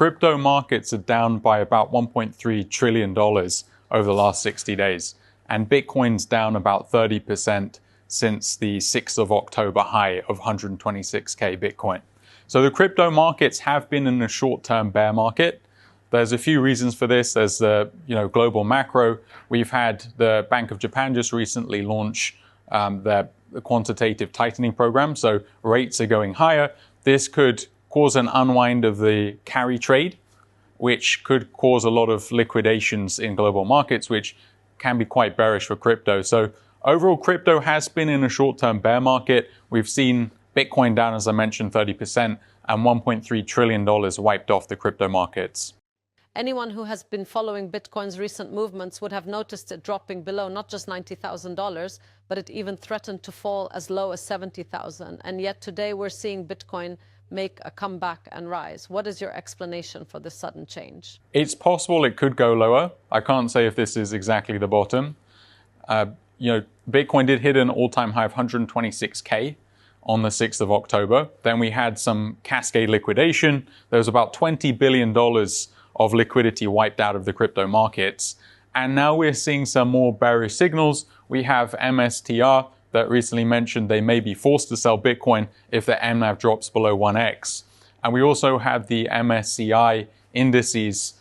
crypto markets are down by about $1.3 trillion over the last 60 days. And Bitcoin's down about 30% since the 6th of October high of 126K Bitcoin. So the crypto markets have been in a short-term bear market. There's a few reasons for this. There's the global macro. We've had the Bank of Japan just recently launch their quantitative tightening program. So rates are going higher. This could cause an unwind of the carry trade, which could cause a lot of liquidations in global markets, which can be quite bearish for crypto. So overall, crypto has been in a short-term bear market. We've seen Bitcoin down, as I mentioned, 30%, and $1.3 trillion wiped off the crypto markets. Anyone who has been following Bitcoin's recent movements would have noticed it dropping below not just $90,000, but it even threatened to fall as low as $70,000. And yet today we're seeing Bitcoin make a comeback and rise. What is your explanation for this sudden change? It's possible it could go lower. I can't say if this is exactly the bottom. Bitcoin did hit an all-time high of 126K on the 6th of October. Then we had some cascade liquidation. There was about $20 billion of liquidity wiped out of the crypto markets. And now we're seeing some more bearish signals. We have MSTR that recently mentioned they may be forced to sell Bitcoin if the MNAV drops below 1x. And we also have the MSCI indices.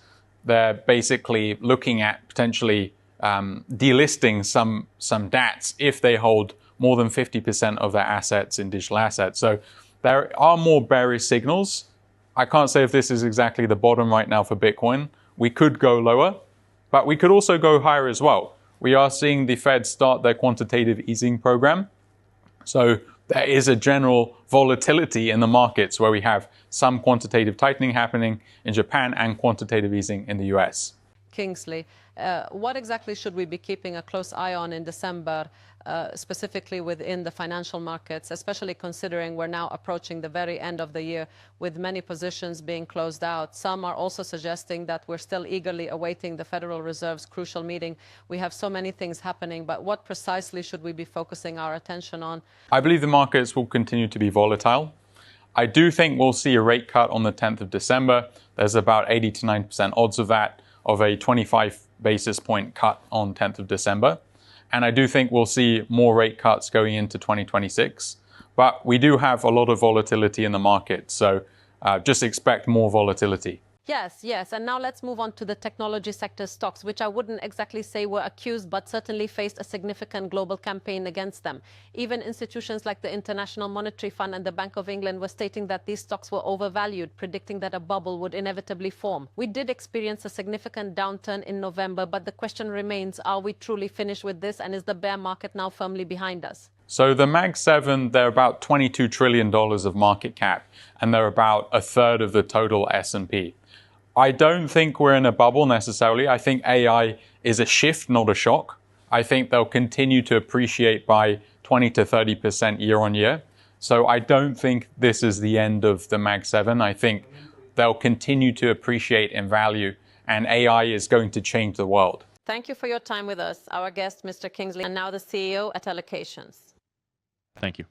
They're basically looking at potentially delisting some DATs if they hold more than 50% of their assets in digital assets. So there are more bearish signals. I can't say if this is exactly the bottom right now for Bitcoin. We could go lower, but we could also go higher as well. We are seeing the Fed start their quantitative easing program. So there is a general volatility in the markets where we have some quantitative tightening happening in Japan and quantitative easing in the US. Kingsley, what exactly should we be keeping a close eye on in December, specifically within the financial markets, especially considering we're now approaching the very end of the year with many positions being closed out? Some are also suggesting that we're still eagerly awaiting the Federal Reserve's crucial meeting. We have so many things happening, but what precisely should we be focusing our attention on? I believe the markets will continue to be volatile. I do think we'll see a rate cut on the 10th of December. There's about 80 to 90% odds of that, of a 25 basis point cut on 10th of December. And I do think we'll see more rate cuts going into 2026. But we do have a lot of volatility in the market. So just expect more volatility. Yes. And now let's move on to the technology sector stocks, which I wouldn't exactly say were accused, but certainly faced a significant global campaign against them. Even institutions like the International Monetary Fund and the Bank of England were stating that these stocks were overvalued, predicting that a bubble would inevitably form. We did experience a significant downturn in November, but the question remains, are we truly finished with this, and is the bear market now firmly behind us? So the Mag 7, they're about $22 trillion of market cap, and they're about a third of the total S&P. I don't think we're in a bubble necessarily. I think AI is a shift, not a shock. I think they'll continue to appreciate by 20 to 30% year on year. So I don't think this is the end of the Mag 7. I think they'll continue to appreciate in value, and AI is going to change the world. Thank you for your time with us. Our guest, Mr. Kingsley, and now the CEO at Allocations. Thank you.